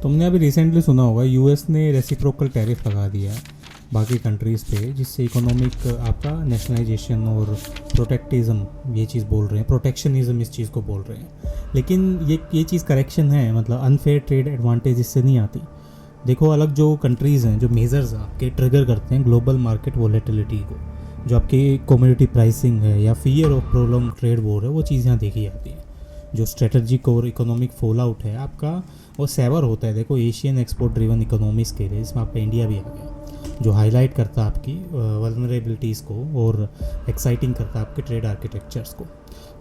तुमने अभी रिसेंटली सुना होगा यूएस ने रेसिप्रोकल टैरिफ लगा दिया है बाकी कंट्रीज़ पे, जिससे इकोनॉमिक आपका नेशनलाइजेशन और प्रोटेक्टिज्म ये चीज़ बोल रहे हैं, प्रोटेक्शनिज्म इस चीज़ को बोल रहे हैं। लेकिन ये चीज़ करेक्शन है, मतलब अनफेयर ट्रेड एडवांटेज इससे नहीं आती। देखो अलग जो कंट्रीज़ हैं, जो मेजर्स आपके ट्रिगर करते हैं ग्लोबल मार्केट वॉलेटिलिटी को, जो आपकी कमोडिटी प्राइसिंग है या fear of prolong trade war है, वो चीज़ यहाँ देखी जाती है। जो स्ट्रेटजिक और इकोनॉमिक फॉल आउट है आपका, वो सेवर होता है देखो एशियन एक्सपोर्ट ड्रिवन इकोनॉमीज़ के लिए, इसमें आपका इंडिया भी आ गया, जो हाईलाइट करता है आपकी वल्नरेबिलिटीज़ को और एक्साइटिंग करता है आपके ट्रेड आर्किटेक्चर्स को।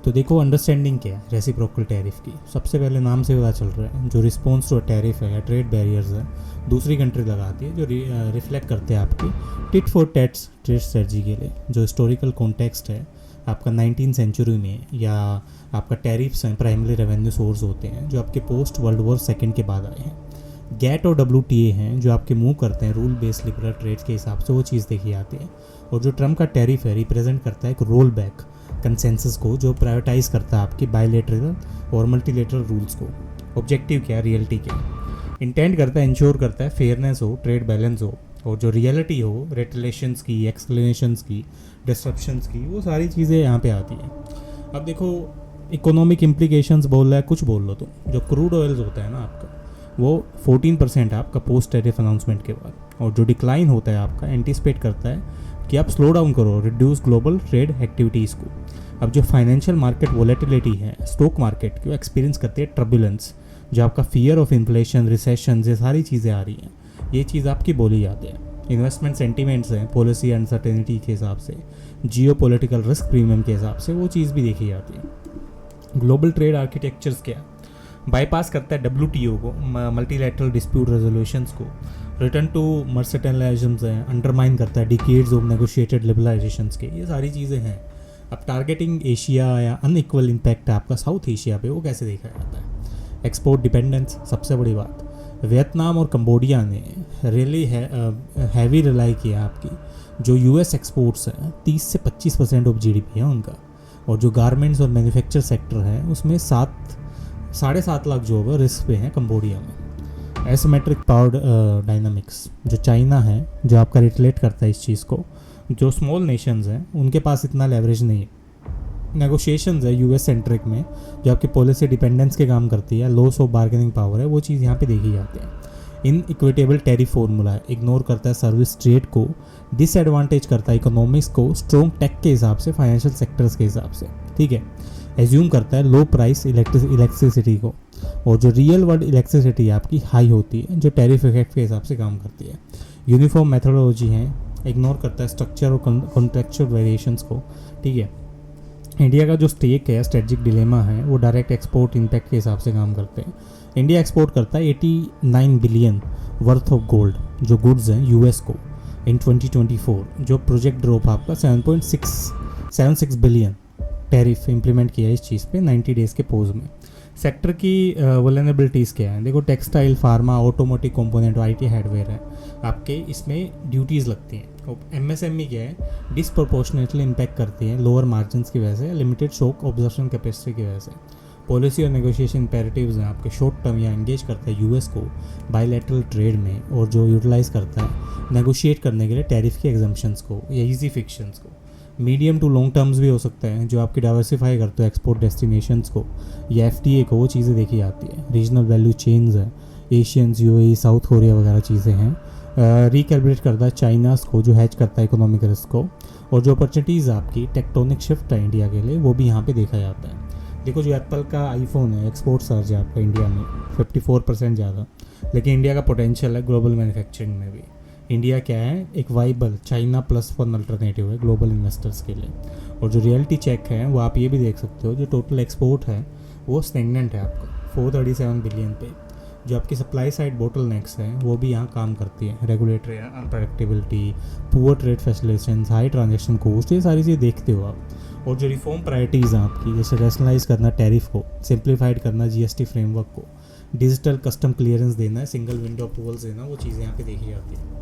तो देखो अंडरस्टैंडिंग क्या है रेसिप्रोकल टैरिफ की, सबसे पहले नाम से पता चल रहा है, जो रिस्पॉन्स टू टैरिफ है या ट्रेड बैरियर्स है दूसरी कंट्री लगाती है, जो रिफ्लेक्ट करते हैं आपकी टिट फॉर टैट्स ट्रेड स्ट्रेटजी के लिए। जो हिस्टोरिकल कॉन्टेक्स्ट है आपका 19th सेंचुरी में, या आपका टैरिफ्स हैं प्राइमरी रेवेन्यू सोर्स होते हैं जो आपके पोस्ट वर्ल्ड वॉर सेकेंड के बाद आए हैं। गैट और WTA हैं जो आपके मूव करते हैं रूल बेस्ड लिबरल ट्रेड के हिसाब से, वो चीज़ देखी जाती है। और जो ट्रम्प का टैरिफ है रिप्रेजेंट करता है एक रोल बैक कंसेंसस को, जो प्रायोरिटाइज करता है आपकी बायलैटरल और मल्टीलेटरल रूल्स को। ऑब्जेक्टिव क्या है, रियलिटी क्या है, इंटेंट करता है, इंश्योर करता है फेयरनेस हो, ट्रेड बैलेंस हो, और जो रियलिटी हो रेटिलेशंस की, एक्सक्लेनेशंस की, डिस्ट्रप्शंस की, वो सारी चीज़ें यहाँ पे आती हैं। अब देखो इकोनॉमिक इम्प्लीकेशंस बोल रहा है, कुछ बोल लो तुम, जो क्रूड ऑयल्स होता है ना आपका, वो 14% है आपका पोस्ट टैरिफ अनाउंसमेंट के बाद, और जो डिक्लाइन होता है आपका एंटिसिपेट करता है कि आप स्लो डाउन करो, रिड्यूस ग्लोबल ट्रेड एक्टिविटीज़ को। अब जो फाइनेंशियल मार्केट वोलेटिलिटी है, स्टॉक मार्केट की, वो एक्सपीरियंस करती है ट्रबुलेंस, जो आपका फियर ऑफ इन्फ्लेशन, रिसेशन, ये सारी चीज़ें आ रही हैं, ये चीज़ आपकी बोली जाती है। इन्वेस्टमेंट सेंटीमेंट्स हैं पॉलिसी अनसर्टेनिटी के हिसाब से, जियो पोलिटिकल रिस्क प्रीमियम के हिसाब से, वो चीज़ भी देखी जाती है। ग्लोबल ट्रेड आर्किटेक्चर्स क्या बाईपास करता है WTO को, मल्टीलैटरल डिस्प्यूट रेजोल्यूशंस को, रिटर्न टू मर्सेंटाइलिज्म्स हैं, अंडरमाइन करता है डिकेड्स ऑफ नेगोशिएटेड लिबरलाइजेशंस के, ये सारी चीज़ें हैं। अब टारगेटिंग एशिया या अनइक्वल इम्पैक्ट है आपका साउथ एशिया पे, वो कैसे देखा जाता है। एक्सपोर्ट डिपेंडेंस सबसे बड़ी बात, वियतनाम और कंबोडिया ने रियली हैवी रिलाई किया आपकी, जो US एक्सपोर्ट्स हैं 30 से 25% ऑफ GDP है उनका, और जो गारमेंट्स और मैन्युफैक्चर सेक्टर है उसमें 7.5 लाख जॉब रिस्क पे हैं कंबोडिया में। एसिमेट्रिक पावर डायनामिक्स, जो चाइना है जो आपका रिलेट करता है इस चीज़ को, जो स्मॉल नेशंस हैं उनके पास इतना लेवरेज नहीं है। नेगोशिएशंस है US सेंट्रिक में, जो आपकी पॉलिसी डिपेंडेंस के काम करती है, लॉस ऑफ बार्गेनिंग पावर है, वो चीज़ यहाँ पे देखी जाती है। इन इक्विटेबल टैरिफ फॉर्मूला है, इग्नोर करता है सर्विस ट्रेड को, डिसएडवांटेज करता है इकोनॉमिक्स को स्ट्रॉन्ग टेक के हिसाब से, फाइनेंशियल सेक्टर्स के हिसाब से, ठीक है। एज्यूम करता है लो प्राइस इलेक्ट्रिसिटी को, और जो रियल वर्ल्ड इलेक्ट्रिसिटी आपकी हाई होती है, जो टैरिफ इफेक्ट के हिसाब से काम करती है। यूनिफॉर्म मेथोडोलॉजी है, इग्नोर करता है स्ट्रक्चर और कॉन्ट्रेक्चुअल वेरिएशंस को, ठीक है। इंडिया का जो स्टेक है, स्ट्रेटजिक डिलेमा है, वो डायरेक्ट एक्सपोर्ट इम्पैक्ट के हिसाब से काम करते हैं। इंडिया एक्सपोर्ट करता है 89 बिलियन वर्थ ऑफ गोल्ड, जो गुड्स हैं US को इन 2024, जो प्रोजेक्ट ड्रॉप आपका 7.76 बिलियन टैरिफ इंप्लीमेंट किया है इस चीज़ पे 90 डेज़ के पोज में। सेक्टर की वल्नरेबिलिटीज़ क्या है, देखो textile, pharma, automotive component, IT hardware है आपके, इसमें ड्यूटीज़ लगती हैं। MSME क्या है, डिसप्रोपोर्शनेटली इम्पैक्ट करती है लोअर मार्जिन्स की वजह से, लिमिटेड शॉक ऑब्जर्वेशन कैपेसिटी की वजह से। पॉलिसी और नेगोशिएशन इम्पेरेटिव्स हैं आपके, शॉर्ट टर्म या एंगेज करता है US को बायलैटरल ट्रेड में, और जो यूटिलाइज करता है नेगोशिएट करने के लिए टैरिफ के एग्जम्पशंस को या ईजी फिक्शंस को। मीडियम टू लॉन्ग टर्म्स भी हो सकता है, जो आपकी डाइवर्सिफाई करते हो एक्सपोर्ट डेस्टिनेशंस को या FTA को, वो चीज़ें देखी जाती है। रीजनल वैल्यू चेन्स है, एशियंस, UAE, साउथ कोरिया वगैरह चीज़ें हैं। रिकैलिब्रेट करता है चाइनास को, जो हैच करता है इकोनॉमिक रिस्क को, और जो अपॉर्चुनिटीज़ आपकी टेक्टोनिक शिफ्ट है इंडिया के लिए, वो भी यहाँ पे देखा जाता है। देखो जो एप्पल का iPhone है, एक्सपोर्ट सर्ज है आपका इंडिया में 54% ज़्यादा, लेकिन इंडिया का पोटेंशियल है ग्लोबल मैन्युफैक्चरिंग में भी। इंडिया क्या है, एक viable China plus one alternative है ग्लोबल इन्वेस्टर्स के लिए। और जो रियलिटी चेक है वो आप ये भी देख सकते हो, जो टोटल एक्सपोर्ट है वो स्टेगनेंट है आपका 437 बिलियन पे। जो आपकी सप्लाई साइड बोटल नेक्स है वो भी यहाँ काम करती है, regulatory unpredictability, poor trade facilitation, high transaction cost, ये सारी चीज़ें देखते हो आप। और जो रिफॉर्म प्रायोरिटीज़ हैं आपकी, जैसे रैशनलाइज करना टैरिफ को, सिंप्लीफाइड करना GST फ्रेमवर्क को, डिजिटल कस्टम क्लियरेंस देना है, सिंगल विंडो अप्रूवल्स देना, वो चीज़ें यहाँ पे देखी जाती हैं।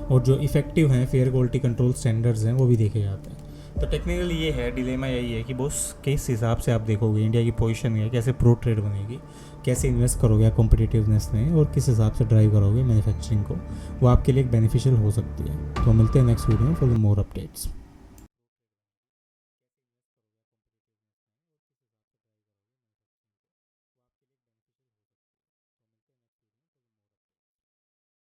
और जो इफेक्टिव हैं फेयर क्वालिटी कंट्रोल स्टैंडर्ड्स हैं, वो भी देखे जाते हैं। तो टेक्निकली ये है, डिलेमा यही है कि बॉस किस हिसाब से आप देखोगे इंडिया की पोजीशन है, कैसे प्रो ट्रेड बनेगी। कैसे इन्वेस्ट करोगे आप कॉम्पिटिटिवनेस में और किस हिसाब से ड्राइव करोगे मैन्युफैक्चरिंग को, वो आपके लिए एक बेनिफिशियल हो सकती है। तो मिलते हैं नेक्स्ट वीडियो में फॉर मोर अपडेट्स।